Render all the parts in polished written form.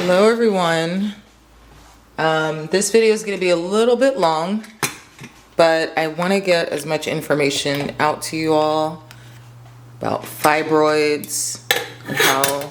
Hello everyone. This video is going to be a little bit long, but I want to get as much information out to you all about fibroids and how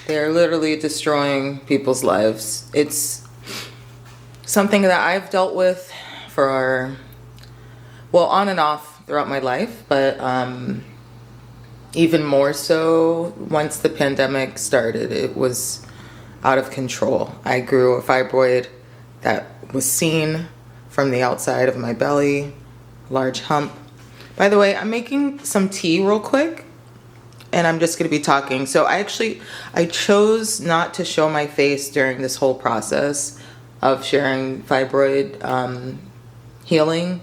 they're literally destroying people's lives. It's something that I've dealt with for, well, on and off throughout my life, but even more so once the pandemic started. It was out of control. I grew a fibroid that was seen from the outside of my belly, large hump. By the way, I'm making some tea real quick and I'm just going to be talking. So I chose not to show my face during this whole process of sharing fibroid healing.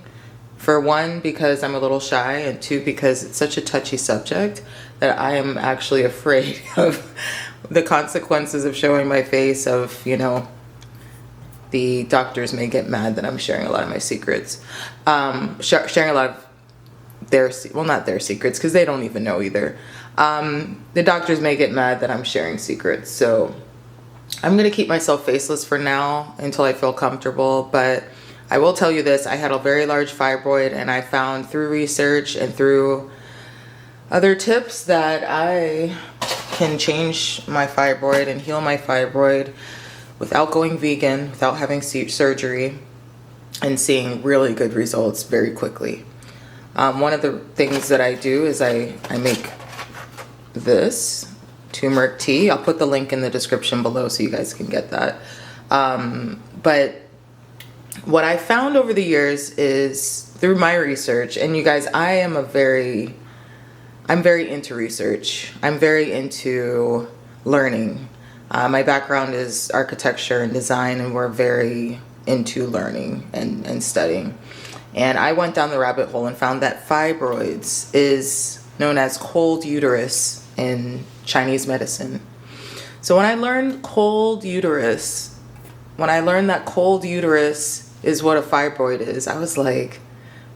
For one, because I'm a little shy, and two, because it's such a touchy subject that I am actually afraid of the consequences of showing my face. Of, you know, the doctors may get mad that I'm sharing a lot of my secrets, sharing a lot of their, well, not their secrets, because they don't even know either. The doctors may get mad that I'm sharing secrets, so I'm gonna keep myself faceless for now until I feel comfortable. But I will tell you this: I had a very large fibroid, and I found through research and through other tips that I can change my fibroid and heal my fibroid without going vegan, without having surgery, and seeing really good results very quickly. One of the things that I do is I make this turmeric tea. I'll put the link in the description below so you guys can get that. But what I found over the years is, through my research, and you guys, I'm very into research. I'm very into learning. My background is architecture and design, and we're very into learning and studying. And I went down the rabbit hole and found that fibroids is known as cold uterus in Chinese medicine. So when I learned that cold uterus is what a fibroid is, I was like,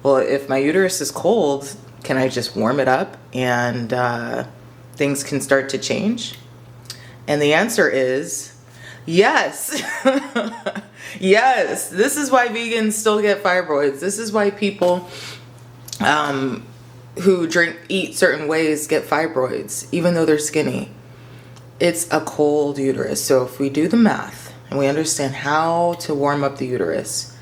well, if my uterus is cold, can I just warm it up and things can start to change? And the answer is yes. Yes, this is why vegans still get fibroids. This is why people who eat certain ways get fibroids, even though they're skinny. It's a cold uterus. So if we do the math and we understand how to warm up the uterus,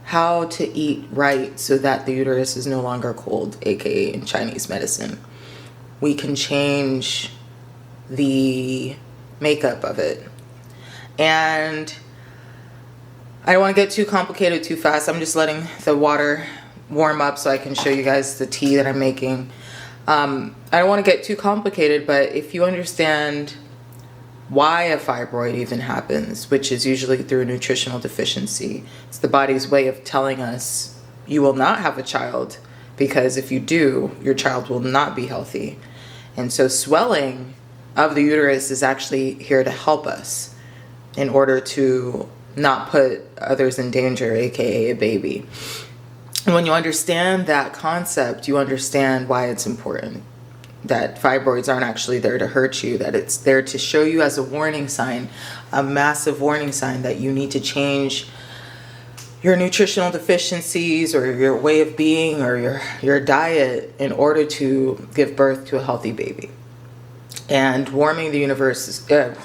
how to eat right so that the uterus is no longer cold, aka in Chinese medicine, we can change the makeup of it. And I don't want to get too complicated too fast. I'm just letting the water warm up so I can show you guys the tea that I'm making. I don't want to get too complicated, but if you understand why a fibroid even happens, which is usually through a nutritional deficiency, it's the body's way of telling us you will not have a child, because if you do, your child will not be healthy. And so swelling of the uterus is actually here to help us in order to not put others in danger, aka a baby. And when you understand that concept, you understand why it's important. That fibroids aren't actually there to hurt you, that it's there to show you as a warning sign, a massive warning sign that you need to change your nutritional deficiencies or your way of being or your diet in order to give birth to a healthy baby. And warming the universe, yes,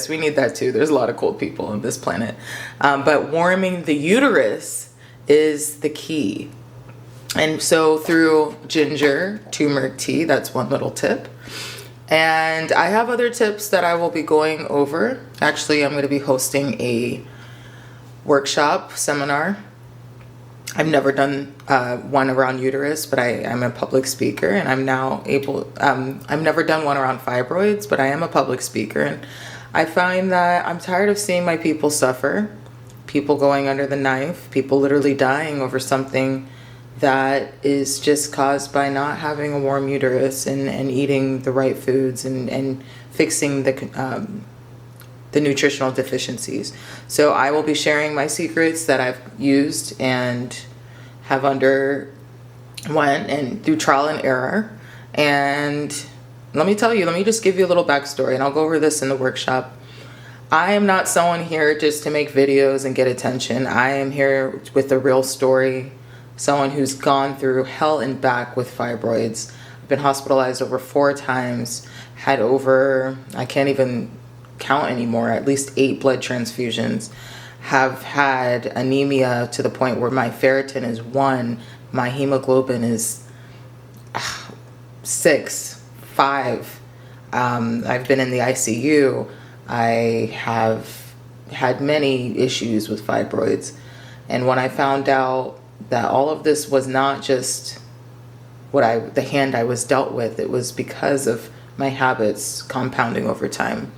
we need that too. There's a lot of cold people on this planet. But warming the uterus is the key. And so through ginger, turmeric tea, that's one little tip. And I have other tips that I will be going over. Actually, I'm going to be hosting a workshop seminar. I've never done one around uterus, but I'm a public speaker, and I'm now able, I've never done one around fibroids, but I am a public speaker. And I find that I'm tired of seeing my people suffer, people going under the knife, people literally dying over something that is just caused by not having a warm uterus and eating the right foods and fixing the nutritional deficiencies. So I will be sharing my secrets that I've used and have underwent and through trial and error, and let me tell you, let me just give you a little backstory, and I'll go over this in the workshop. I am not someone here just to make videos and get attention. I am here with a real story, someone who's gone through hell and back with fibroids. I've been hospitalized over 4 times, had over, I can't even count anymore, at least 8 blood transfusions, have had anemia to the point where my ferritin is 1, my hemoglobin is 6, 5. I've been in the ICU. I have had many issues with fibroids. And when I found out that all of this was not just the hand I was dealt with, it was because of my habits compounding over time.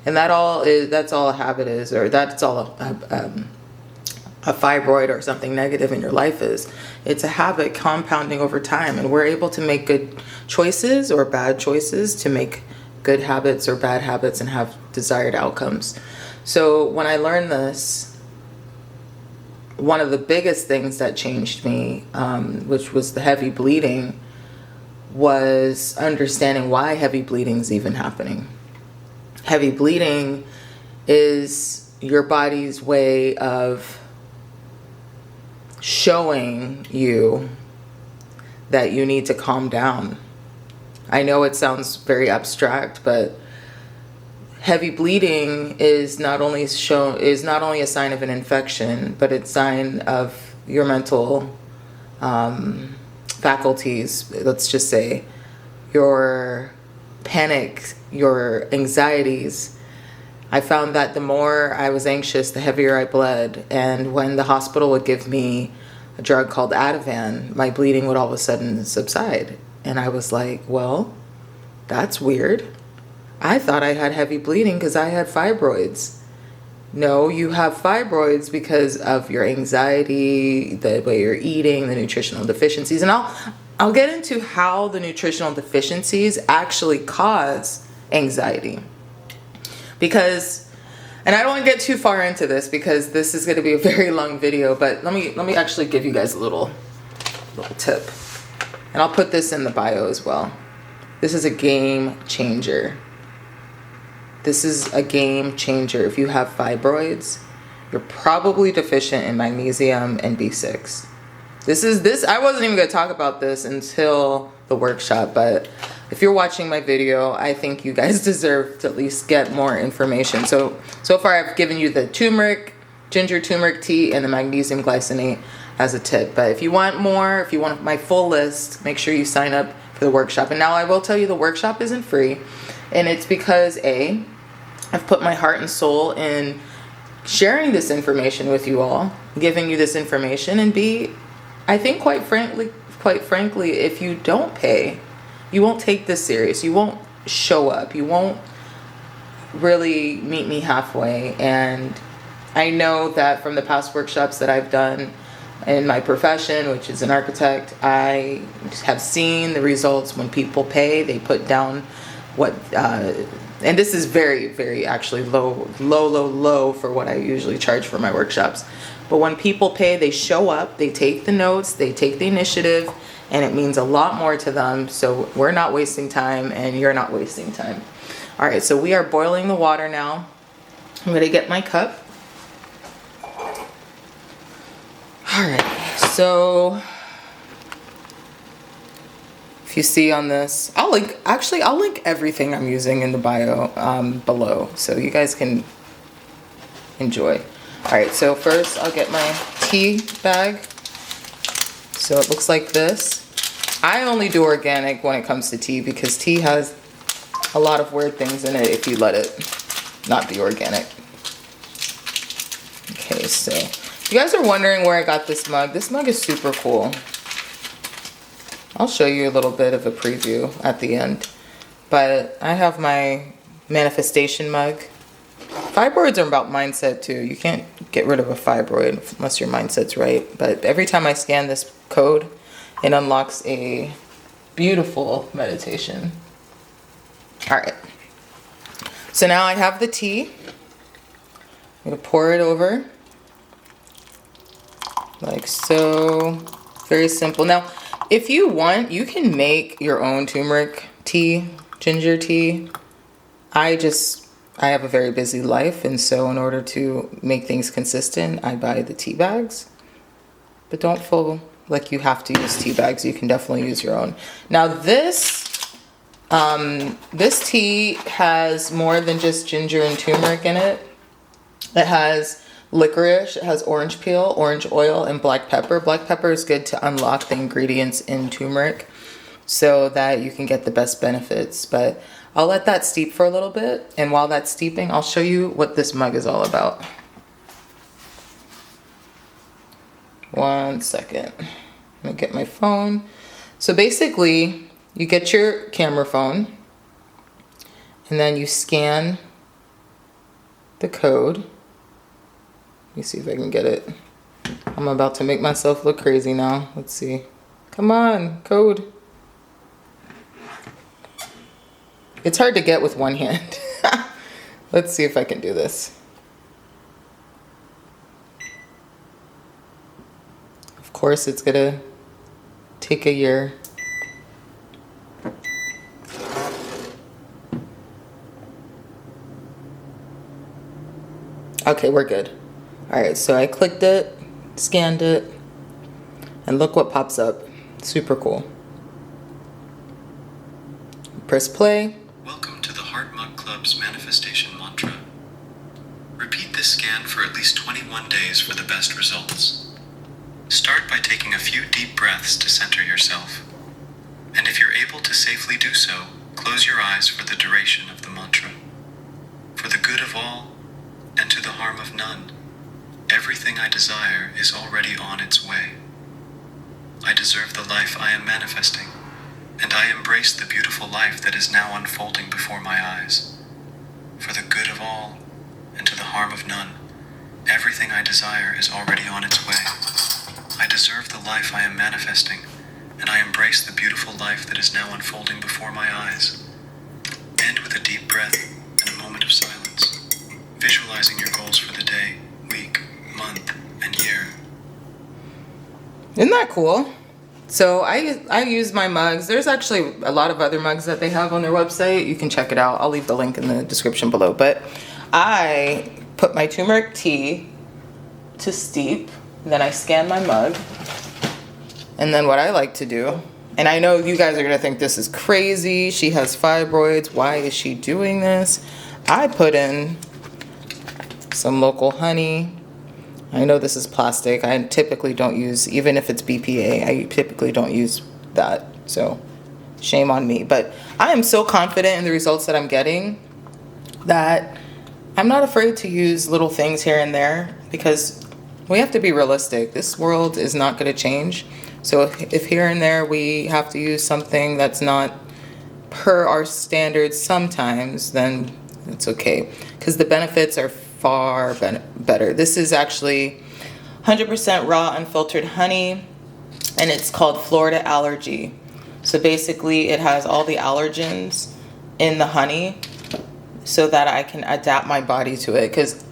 And that's all a habit is, or that's all a fibroid or something negative in your life is. It's a habit compounding over time, and we're able to make good choices or bad choices to make good habits or bad habits and have desired outcomes. So when I learned this, one of the biggest things that changed me, which was the heavy bleeding, was understanding why heavy bleeding is even happening. Heavy bleeding is your body's way of showing you that you need to calm down. I know it sounds very abstract, but heavy bleeding is not only a sign of an infection, but it's a sign of your mental faculties. Let's just say your panic, your anxieties. I found that the more I was anxious, the heavier I bled. And when the hospital would give me a drug called Ativan, my bleeding would all of a sudden subside. And I was like, well, that's weird. I thought I had heavy bleeding because I had fibroids. No, you have fibroids because of your anxiety, the way you're eating, the nutritional deficiencies. And I'll get into how the nutritional deficiencies actually cause anxiety. Because, and I don't want to get too far into this because this is going to be a very long video, but let me actually give you guys a little tip. And I'll put this in the bio as well. This is a game changer. This is a game changer. If you have fibroids, you're probably deficient in magnesium and B6. I wasn't even going to talk about this until the workshop, but if you're watching my video, I think you guys deserve to at least get more information. So far I've given you the ginger turmeric tea and the magnesium glycinate as a tip. But if you want more, if you want my full list, make sure you sign up for the workshop. And now I will tell you the workshop isn't free. And it's because A, I've put my heart and soul in sharing this information with you all, giving you this information, and B, I think quite frankly, if you don't pay, you won't take this serious. You won't show up. You won't really meet me halfway. And I know that from the past workshops that I've done in my profession, which is an architect, I have seen the results when people pay. They put down what, and this is very, very actually low for what I usually charge for my workshops. But when people pay, they show up, they take the notes, they take the initiative, and it means a lot more to them. So we're not wasting time and you're not wasting time. All right, so we are boiling the water now. I'm gonna get my cup. All right, so if you see on this, I'll link everything I'm using in the bio below so you guys can enjoy. All right, so first I'll get my tea bag. So it looks like this. I only do organic when it comes to tea because tea has a lot of weird things in it if you let it not be organic. Okay, so if you guys are wondering where I got this mug is super cool. I'll show you a little bit of a preview at the end. But I have my manifestation mug. Fibroids are about mindset too. You can't get rid of a fibroid unless your mindset's right. But every time I scan this code, it unlocks a beautiful meditation. All right. So now I have the tea. I'm gonna pour it over. Like so. Very simple. Now, if you want, you can make your own turmeric tea, ginger tea. I have a very busy life, and so in order to make things consistent, I buy the tea bags. But don't feel like you have to use tea bags. You can definitely use your own. Now this tea has more than just ginger and turmeric in it. It has licorice, it has orange peel, orange oil, and black pepper. Black pepper is good to unlock the ingredients in turmeric so that you can get the best benefits. But I'll let that steep for a little bit, and while that's steeping, I'll show you what this mug is all about. One second. Let me get my phone. So basically, you get your camera phone, and then you scan the code. Let me see if I can get it. I'm about to make myself look crazy now. Let's see. Come on, code. It's hard to get with one hand. Let's see if I can do this. Of course, it's gonna take a year. Okay, we're good. All right, so I clicked it, scanned it, and look what pops up. Super cool. Press play. Welcome to the Heart Mug Club's manifestation mantra. Repeat this scan for at least 21 days for the best results. Start by taking a few deep breaths to center yourself. And if you're able to safely do so, close your eyes for the duration of the mantra. For the good of all, and to the harm of none, everything I desire is already on its way. I deserve the life I am manifesting, and I embrace the beautiful life that is now unfolding before my eyes. For the good of all, and to the harm of none, everything I desire is already on its way. I deserve the life I am manifesting, and I embrace the beautiful life that is now unfolding before my eyes. End with a deep breath and a moment of silence, visualizing your goals for the day, week, month, and year. Isn't that cool? So I use my mugs. There's actually a lot of other mugs that they have on their website. You can check it out. I'll leave the link in the description below. But I put my turmeric tea to steep. Then I scan my mug. And then what I like to do, and I know you guys are going to think this is crazy. She has fibroids. Why is she doing this? I put in some local honey. I know this is plastic. I typically don't use, even if it's BPA, I typically don't use that. So shame on me. But I am so confident in the results that I'm getting that I'm not afraid to use little things here and there, because we have to be realistic. This world is not going to change. So if here and there we have to use something that's not per our standards sometimes, then it's okay, because the benefits are far better. This is actually 100% raw unfiltered honey, and it's called Florida Allergy. So basically it has all the allergens in the honey so that I can adapt my body to it, because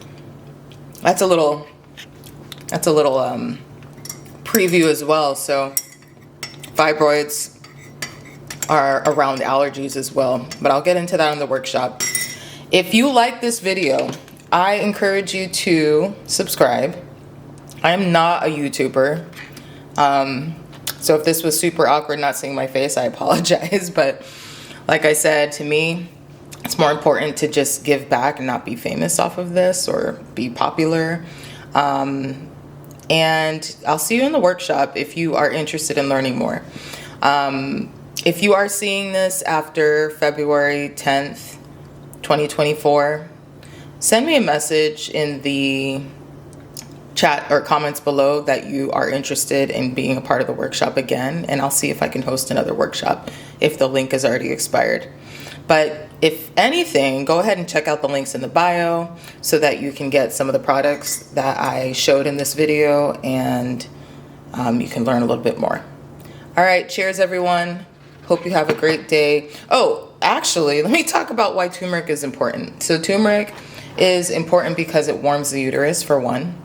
that's a little preview as well. So fibroids are around allergies as well, but I'll get into that in the workshop. If you like this video, I encourage you to subscribe. I am not a YouTuber. So if this was super awkward not seeing my face, I apologize. But like I said, to me, it's more important to just give back and not be famous off of this or be popular. And I'll see you in the workshop if you are interested in learning more. If you are seeing this after February 10th, 2024, send me a message in the chat or comments below that you are interested in being a part of the workshop again, and I'll see if I can host another workshop if the link is already expired. But if anything, go ahead and check out the links in the bio so that you can get some of the products that I showed in this video, and you can learn a little bit more. All right, cheers everyone. Hope you have a great day. Oh, actually, let me talk about why turmeric is important. So turmeric is important because it warms the uterus, for one.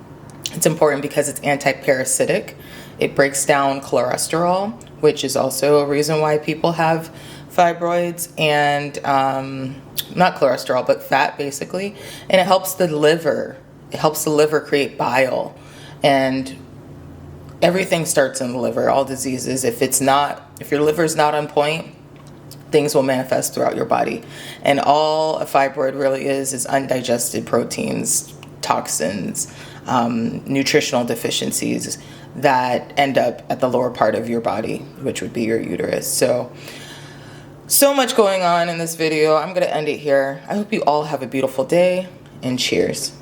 It's important because it's anti-parasitic. It breaks down cholesterol, which is also a reason why people have fibroids and not cholesterol, but fat basically. And it helps the liver. It helps the liver create bile. And everything starts in the liver, all diseases. If your liver's not on point, things will manifest throughout your body. And all a fibroid really is undigested proteins, toxins, nutritional deficiencies that end up at the lower part of your body, which would be your uterus. So much going on in this video. I'm going to end it here. I hope you all have a beautiful day, and cheers.